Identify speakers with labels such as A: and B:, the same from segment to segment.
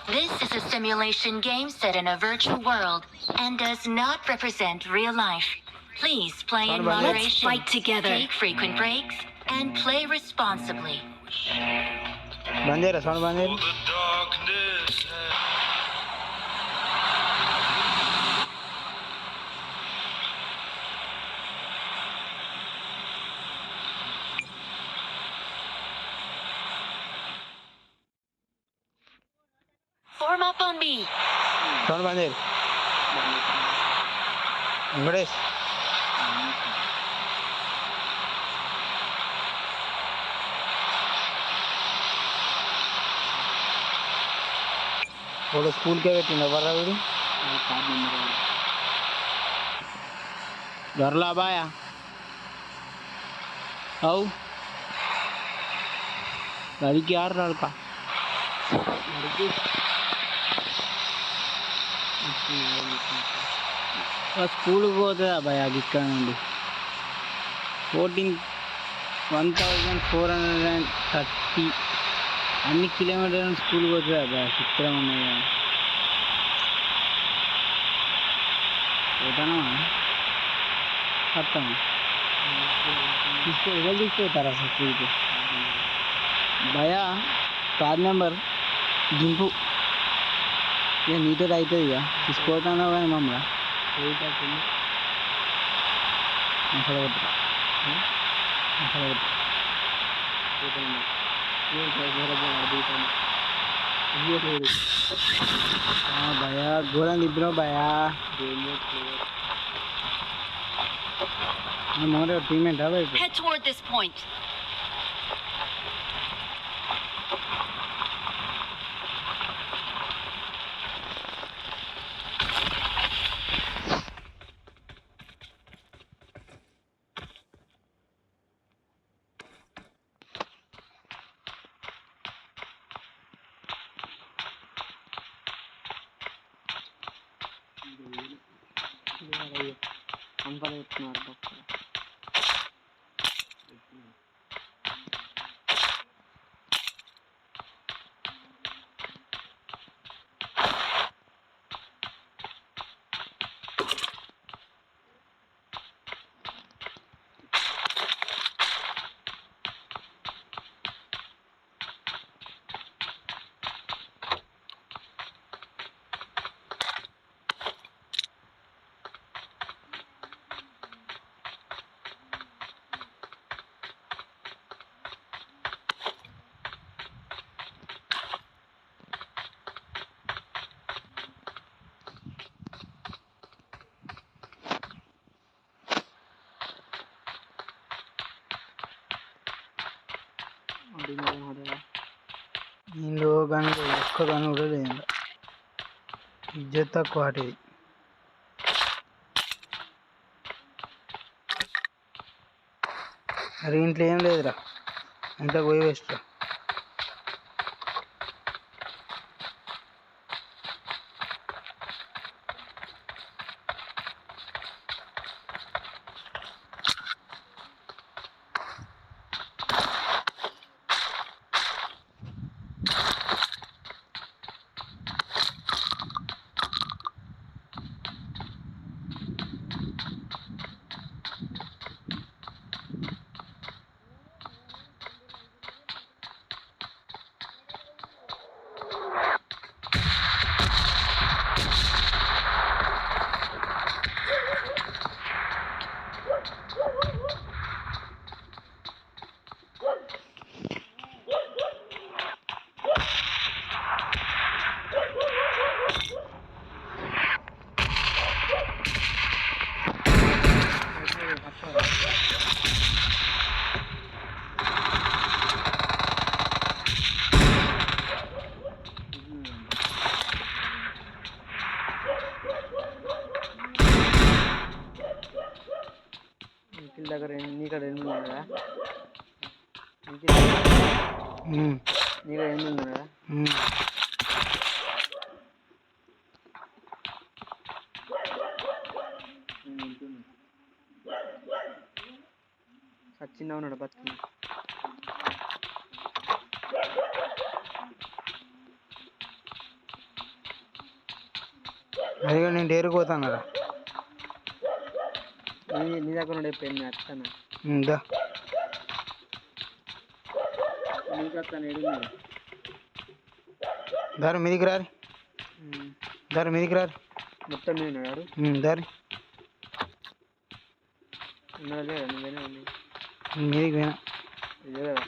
A: This is a simulation game set in a virtual world and does not represent real life. Please play in moderation. Let's fight together. Take frequent breaks and play responsibly.
B: Bandera, sound bandera.
A: Form up on me.
B: Sound bandera. English. वो school के बेटी नवर रही घर ला बाया आओ गाड़ी की यार लड़का स्कूल పోతుందా భయ ఇక్కడ నుండి 1430 అన్ని కిలోమీటర్ల స్కూల్ పోతుందా భయ చిత్రం ఉన్నది పోతానా వస్తామా ఎవరు తీసుకుపోతారా అసలు స్కూల్కి భయ కార్డ్ నెంబర్ దింపు ఇక నీతో అవుతుంది ఇక తీసుకుపోతాను కానీ మమ్మల్ని భయా ఘోరం తిప్పినావు భయా మొదట payment
A: Head toward this point.
B: ఇందులో కానీ ఒక్క కానీ కూడా లేదు ఇజ్జత్ తక్కువ వాటిది అరే ఇంట్లో ఏం లేదురా అంతా పోయి వేస్ట్ రా దగ్గర నీకు ఎన్ని ఉన్నాయి కదా నీకు ఎన్ని ఉన్నాయి కదా సచిన్ ఉన్నాడు బతుకు అదిగో నేను డేరుకుపోతానరా
C: నీ దగ్గర ఉండే పెన్ను అత్తన
B: దా
C: నీకు అత్తన ఏడున్నాడు
B: దారి మీదికి రారి దారి మీదికి రారి
C: మొత్తం మీద ఉన్నాడు
B: దారి
C: ఉన్నాడు లేదా నువ్వేనా ఉంది
B: మీదికి పోయినా
C: ఇదే కదా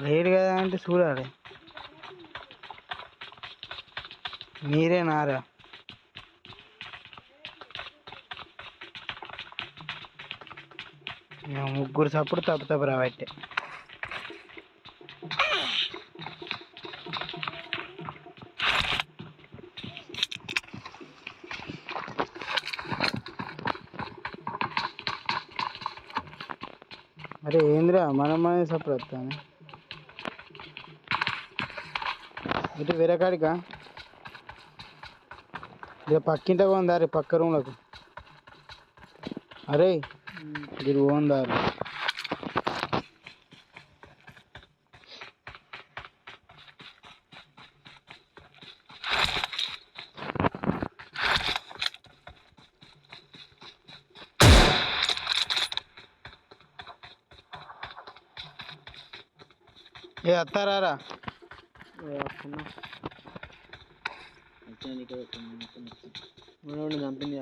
B: లేడు కదా అంటే చూడాలి మీరే నారా ముగ్గురు సప్పుడు తప్పు రాబట్టే అరే ఏంద్రా మనమే సప్పుడు వస్తాను ఇటు వేరే కాడికా ఇక పక్కింట పోందారు పక్క రూమ్లకు అరే మీరు పోందారు ఏ అత్తారా
C: మనోడిని చంపింది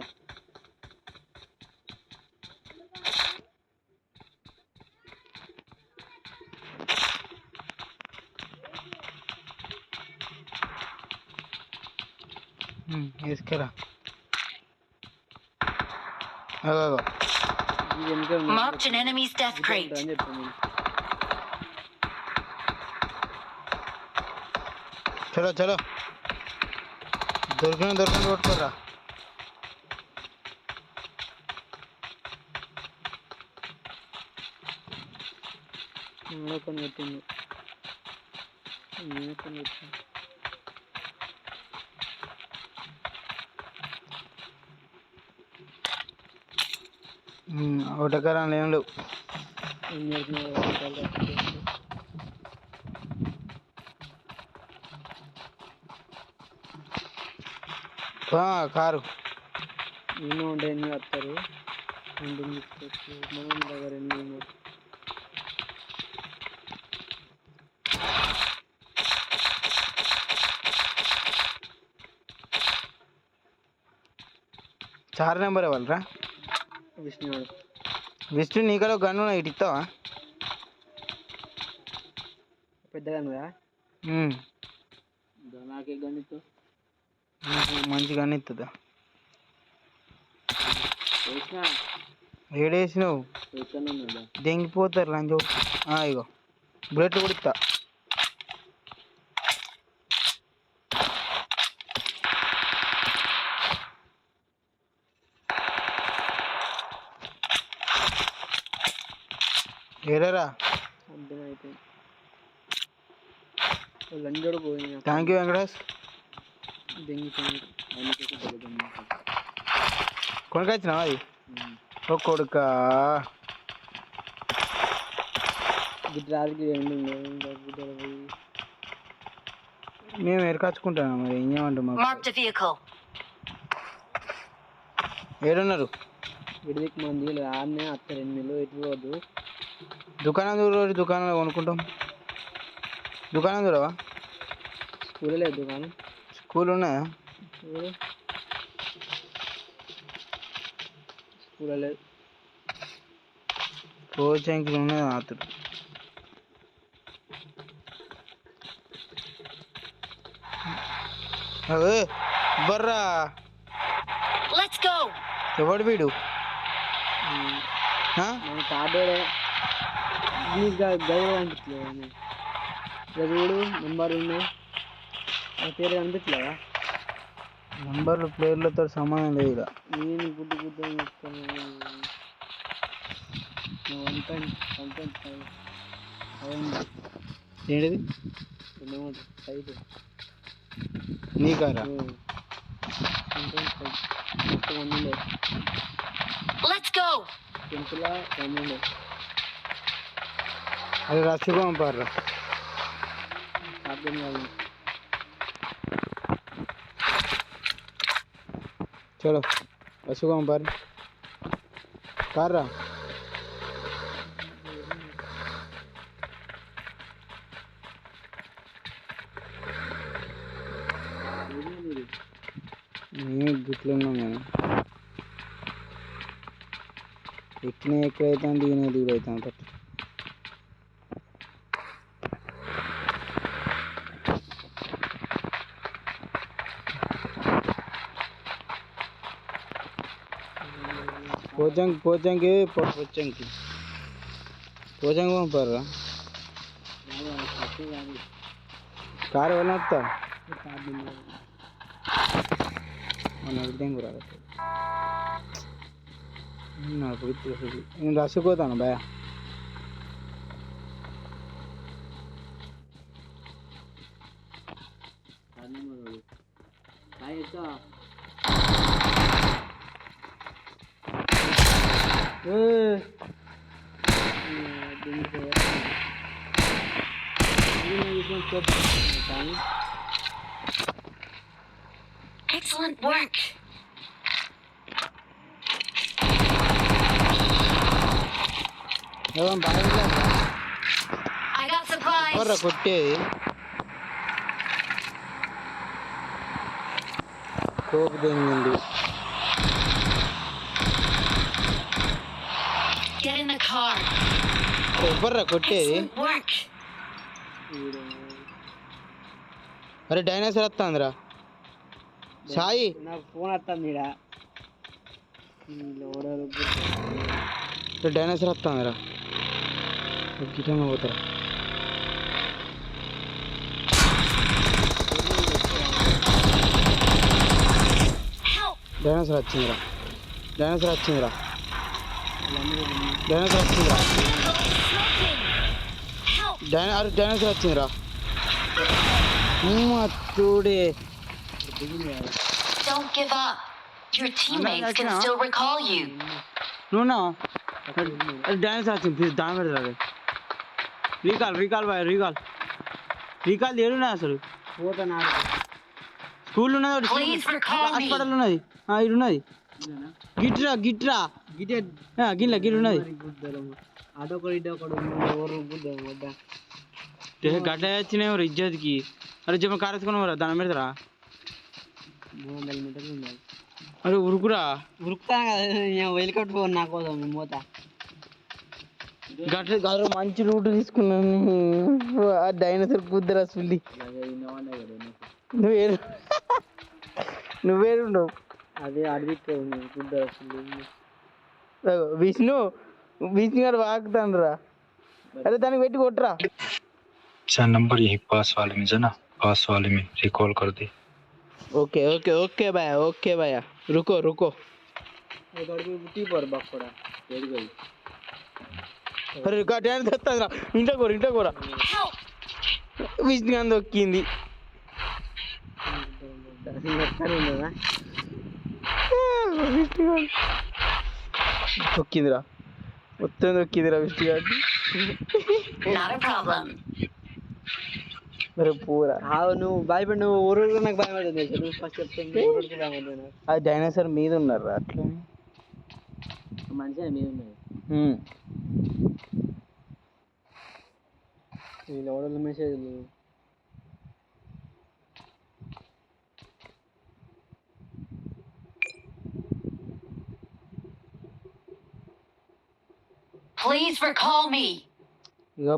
B: వేసుకురా
A: Marked an enemy's death crate.
C: అని చెప్పాను
B: చలో చలో దొరికిన కొట్టుకోరా
C: కొన్ని పెట్టింది కొన్ని పెట్టింది
B: ఒకటకరం ఏం లేవు కారు
C: ఎన్నో ఉంటే ఎన్ని వస్తారు మనం దగ్గర ఎన్ని ఉన్నారు
B: చార్ నెంబర్ ఇవ్వాలరా విష్ణు నీకడ గన్ను ఇటు ఇస్తావా
C: పెద్దగా నాకే గన్నిస్తావు
B: మంచి గన్ను ఇస్తుందా ఏడేసినావు దెంగిపోతారు లంచ్ ఇగో బుల్లెట్లు కూడా ఇస్తా ఏడరా
C: లంచ్ పోయి
B: థ్యాంక్ యూ వెంకటేష్ కొనుకొచ్చినావా అది ఓ కొడుక మేము ఎరకచ్చుకుంటాం మరి ఏం చేయమంటాం ఏడున్నారు
C: విడిదికి మంది ఆడనే అత్త 2 నెలలు ఎటు పోదు
B: దుకాణం రోజు దుకాణంలో కొనుక్కుంటాం దుకాణం చూడవా
C: స్కూల్ లేదు దుకాణం
B: స్కూల్ ఉన్నాయా
C: స్కూల్ లేదు
B: కోచింగ్లు ఉన్నాయి అతడు అదే బర్రా ఎవడు వీడు
C: తాడేడే గది అనిపించలేదు చూడు నెంబర్ ఉన్నాయి పేరు అనిపించలేదా
B: నెంబర్లు ప్లేయర్లతో సంబంధం లేదు ఇలా
C: నేను గుడ్డు చెప్తాను 1.5
B: ఏంటిది
C: సైట్
B: నీకారా అది రసిగా పంపారా
C: అర్థం కాదు
B: చలో వసుకోం పర్ కార్రా గిట్లు ఉన్నాం నేను ఎక్కిన ఎక్కడైతే దిగిన దిగుడైతాం తట్టు పోచంకి పంపారా కారు ఎవరు నడుపుతా నడుపుదాం కూడా నడుపు నేను రసిపోతాను భయ
A: Excellent work. I got supplies.
B: కొట్టేది కోపు తెంగింది
A: Get in the car.
B: ఎవర్రా కొట్టేది
A: Excellent work.
B: అరే డైనోసార్ వస్తుందిరా సాయి
C: నాకు ఫోన్ వస్తుంది
B: డైనోసార్ వస్తుందిరా గిటంగా పోతారా డైనోసార్ వచ్చిందిరా డైనోసార్ వచ్చిందిరా డైనోసార్ వచ్చిందిరా డైనోసార్ వచ్చిందిరా చూడే
A: Don't give up. Your teammates can still recall you.
B: నువ్వునా డైనోసార్ వచ్చింది ప్లీజ్ దాని పెడతారు రీకాల్ ఏడున్నా అసలు
C: పోతా
B: స్కూల్ ఉన్నది
A: Please recall me.
B: హాస్పిటల్ ఉన్నది ఇది ఉన్నది గిట్రా గిట్ల ఉన్నది
C: అదొకటి ఇదొకటి
B: గడ్డ వచ్చినాయి ఇజ్జత్కి అరే చెప్పిన కారేసుకున్నావు దాని పెడతారా
C: 300 మీటర్లు ఉన్నాయి
B: అరే ఉరుకురా
C: ఉరుకుతాను కదా నేను వెళ్ళికొట్టు పోను నా కోసం నేను పోతా
B: గట్ల కాదు మంచి రూట్ తీసుకున్నాను ఆ డైనోసార్ కుద్దరా సుల్లి నువ్వేరుండవు
C: అదే అడిగితే కుద్దరు
B: విష్ణు గారు వాకుతాను రా అరే దానికి పెట్టి కొట్టరా
D: अच्छा नंबर यही पास वाले में है ना पास वाले में रिकॉल कर दे
B: ओके भैया रुको
C: टी पर बक्कोड़ा रेडी गई
B: अरे డ్యాన్స్ చేస్తాను రా ఇంట్లో కూర విష్ణు గారు దొక్కింది దొక్కిందిరా మొత్తం దొక్కిందిరా విష్ణు గారికి
A: Not a problem.
B: మరి పూరా
C: నువ్వు భయపడి నువ్వు ఊరు నాకు భయపడుతుంది నువ్వు ఫస్ట్ చెప్తుంది ఊరికి భయపడుతున్నా
B: ఆ డైనోసార్ మీద ఉన్నారు అట్లా
C: మంచిగా మీద ఉన్నది వీళ్ళు ఓడల మెసేజ్లు
A: Please recall me.
B: ఇక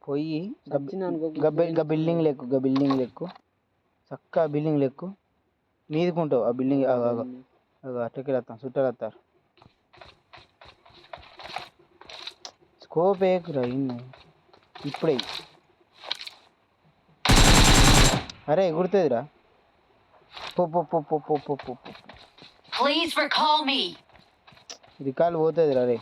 B: పోయి బిల్డింగ్ లెక్కు చక్క బిల్డింగ్ లెక్కు మీదుకుంటావు ఆ బిల్డింగ్ అట్టకి వస్తాం చుట్టాలు వస్తారు స్కోప్ ఏకురా ఇన్ని ఇప్పుడే అరే ఎగురుతుందిరా పో
A: Please recall me.
B: రికార్డు పోతుందిరా రే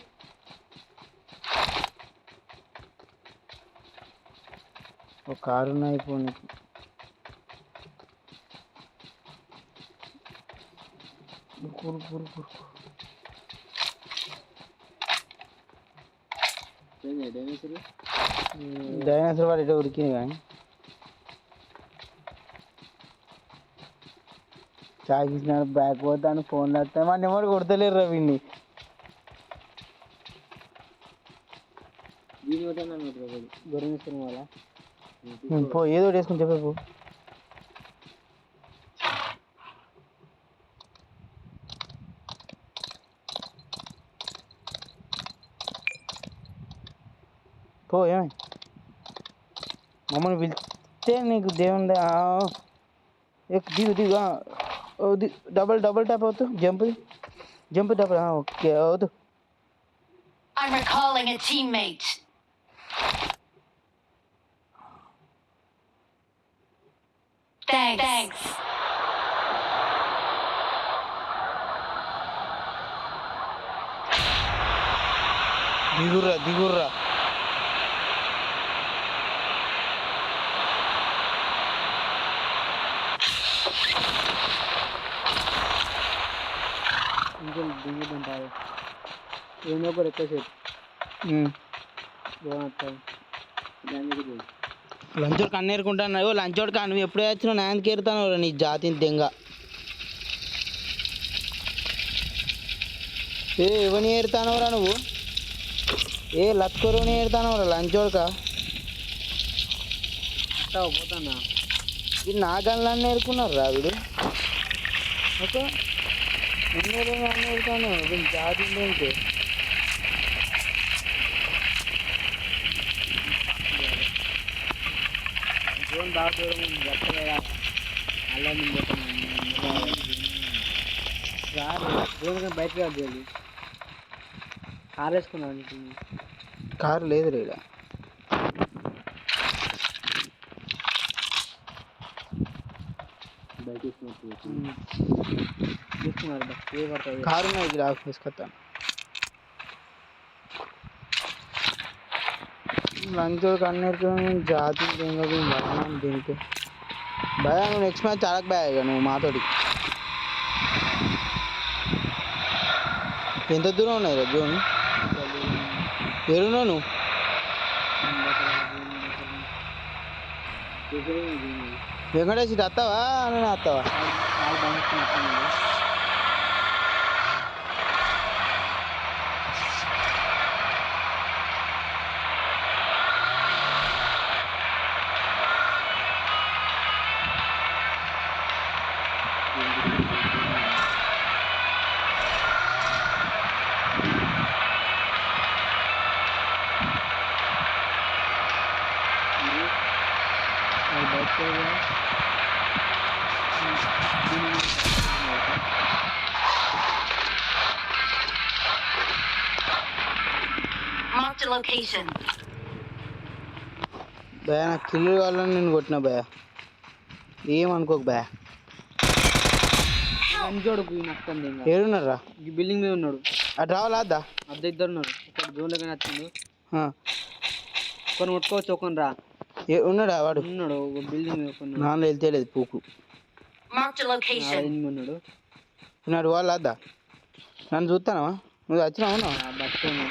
B: ఒక కారు ఉన్నాయి పోనీకి డైనోసార్ వాడు ఎటో ఉరికింది కానీ చాయ్ ఇచ్చిన బ్యాక్ పోతాను ఫోన్లో వస్తాను మన ఎవరు కొడతలేరు రా వీడిని
C: దీని పోతే నన్ను గొర్రె తీసుకుని వాళ్ళ
B: పో ఏదో ఒకటి వేసుకుని చెప్పే పో పో ఏమై మమ్మల్ని పిలిస్తే నీకు దేవుని దిగు దిగు డబల్ ట్యాప్ అవుతు జంప్ డబల్ ఓకే అవుతు
A: I'm recalling a teammate. Thanks.
B: దిగుర్రా
C: ఇంకా దిగుతుంటారు ఏమో ఒకరు ఎక్కువసేపు బాగుంటాయి
B: లంచోడు కన్నేరుకుంటాను లంచోడు కా నువ్వు ఎప్పుడే వచ్చినావు నాయనకి ఏరుతాను నీ జాతిని దెంగ ఎవరిని ఏరుతానవరా నువ్వు లత్కొరుని ఏరుతానవరా లంచోడుకా
C: అట్టా పోతానా
B: ఇది నా గన్లన్నీ ఏరుకున్నారు రా వీడు ఓకే అన్నీ ఏరుతాను వీళ్ళు జాతి ఏంటి
C: ఫోన్ బాగా దూరం ఎక్కడా అలా దూరం బయటకు రాదు కారు వేసుకున్నాను
B: కారు లేదు రేడ
C: బయట తీసుకున్నారు ఏ పడుతుంది
B: కారు ఇది రాకు తీసుకొస్తాను లంచోడు కన్నేరుకుని జాతి దెంగ దీనికి భయ నువ్వు నెక్స్ట్ మ్యాచ్ చాలా భయ నువ్వు మాతోటి ఎంత దూరం ఉన్నాయి రా జోన్ ఎరున్నావు నువ్వు వెంకటేష్ ఇటు వస్తావా నేను వస్తావా
A: Marked a location.
B: భయ నాకు కిల్లు కావాలని నేను కొట్టిన భయ ఏమనుకోకు భయ
C: లంచోడుకు నచ్చింది ఇంకా
B: ఏడున్నారా
C: ఈ బిల్డింగ్ మీద ఉన్నాడు
B: అటు రావాలా అద్దా
C: అద్దె ఇద్దరు ఉన్నారు ఒక జోన్లోకి నచ్చిండు కొన్ని ముట్టుకోవచ్చు ఒకని రా
B: ఉన్నాడా వాడు
C: ఉన్నాడు ఒక బిల్డింగ్ మీద ఒక
B: నాన్న వెళ్తే లేదు పూకు
A: Marked a location.
C: ఉన్నాడు
B: ఉన్నాడు వాళ్ళు అద్దా నన్ను చూస్తానవా నువ్వు వచ్చినావు
C: ఆ బస్ స్టాండ్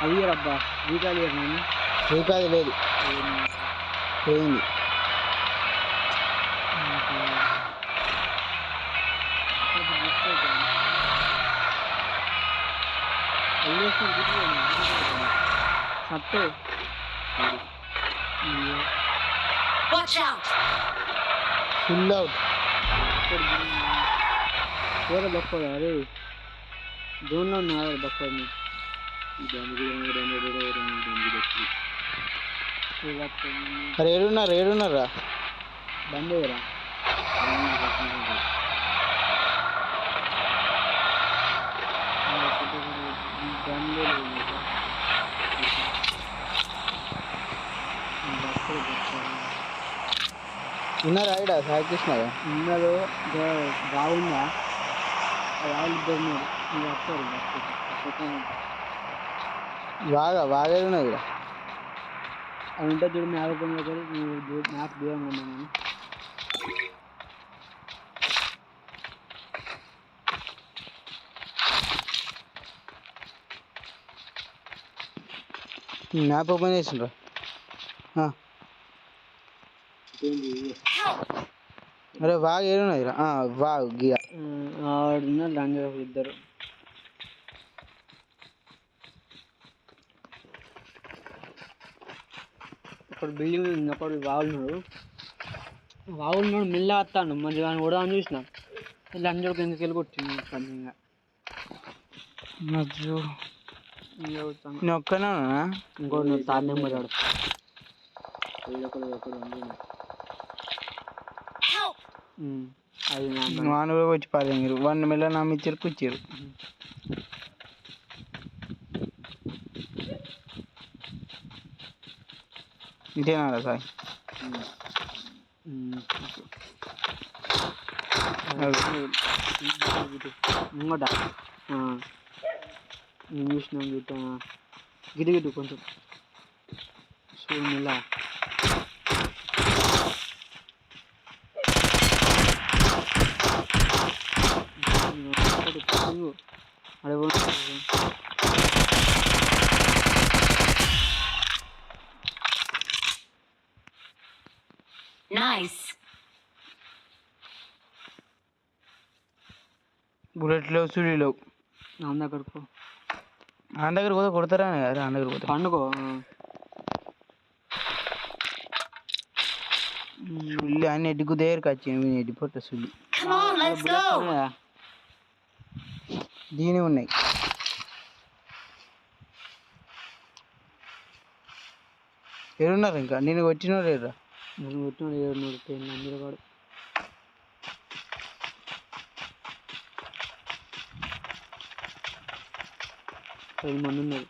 C: అవి అబ్బా వీకాలి నేను
B: రీకాది లేదు పోయింది
C: సత్తు
A: Watch out!
B: ఫుల్ అవుట్
C: వేరే బక్కోడు అరే జోన్లో ఉన్నాడు బక్కోడు
B: అరే ఏడున్నారా
C: బండి రా
B: ఉన్నారా ఈడ సాయికృష్ణగా
C: ఉన్నదో బాగుందా వాళ్ళు ఇద్దరు ఉన్నారు మీరు వస్తారు
B: బాగా ఉన్నది ఇక్కడ
C: అది ఉంటుంది చూడు మ్యాప్ ఓపెన్ చేయాలి నువ్వు మ్యాప్ దూరంగా ఉన్నాను
B: మ్యాప్ ఓపెన్ చేసిండ్రా అరే బాగా ఏడున్నాయి బాగా గియ
C: ఆడున్న లంజర్ ఇద్దరు. ఒకడు బిల్డింగ్ మీద ఉంది, ఒకడు వాగున్నాడు మెల్ల వస్తాడు మంచిగా కూడా అని చూసిన లంజర్కి ఎందుకు వెళ్ళి కొట్టింది ఇంకా
B: నేను ఒక్కనే ఉన్నా
C: ఇంకోటి 3rd నెంబర్ ఆడు. అది
B: వాను కూడా వచ్చి పారే మీరు 1 మిలియన్ నమ్మిచ్చారు కూర్చారు. ఇంతేనా సార్
C: ముంగట నేను చూసినాం గిట్ట గిటి గిట్టు కొంచెం చూడు మెల్ల.
A: Nice.
B: బుల్లెట్ లేవు సుడి లేవు.
C: నా దగ్గరకు
B: ఆయన దగ్గర పోతే కొడతారా కదా ఆయన దగ్గర పోతే
C: పండుకో.
B: సుల్లి ఆయన ఎడ్డికు దగ్గరికి వచ్చింది ఎడ్డి పొట్ట సుల్లి.
A: Come on, let's go.
B: దీని ఉన్నాయి. ఏడున్నారు ఇంకా నేను వచ్చిన లేరా
C: నేను కొట్టినాడు 7 అందరూ వాడు. మంది ఉన్నారు.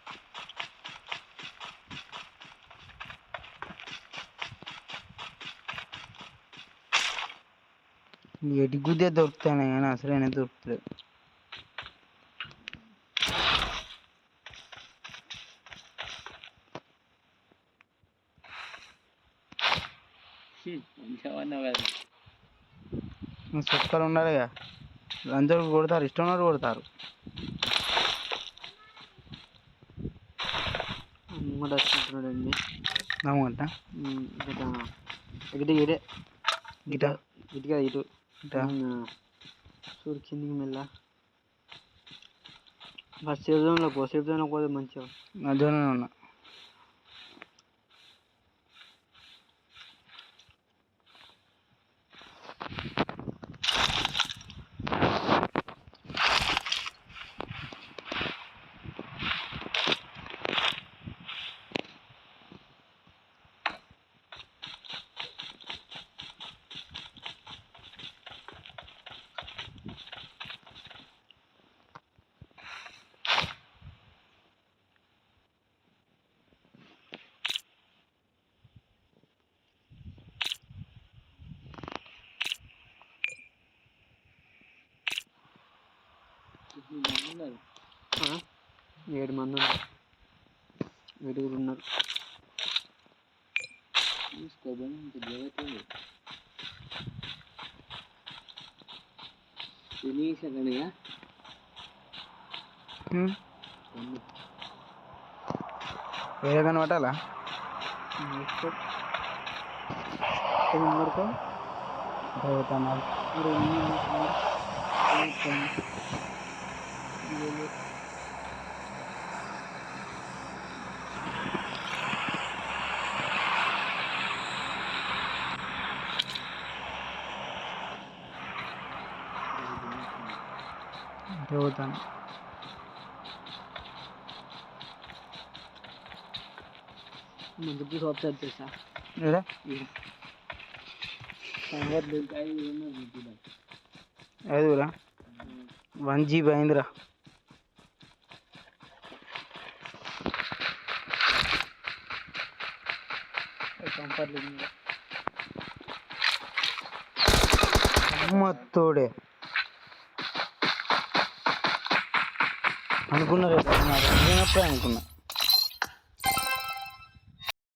B: ఎడ్డి గుద్దే దొరుకుతానే కానీ అసలైనా దొరుకుతుంది. చొక్కాలు ఉండాలిగా అందరూ కొడతారు ఇష్టం ఉన్నట్టు కొడతారు.
C: ముంగట వస్తుంటున్నాడండి
B: నమ్మంట
C: గిట గిటే
B: గిట
C: గిటిగా ఇటు
B: గిట
C: చూడు కిందికి మెల్ల. ఫస్ట్ సేఫ్ జోన్లో పోతే మంచిగా.
B: నా జోన్లో ఉన్నా.
C: ఉన్నారు 7 మంది ఉన్నారు. 7 ఉన్నారు.
B: వేరే కానీ పట్టాలా
C: వరకు
B: పోతాను.
C: ముందుకు షాప్ సెట్ చేసా
B: ఐదురా 1 GB అయిందిరా. మొత్తోడే అనుకున్నా రేపు అనుకున్నా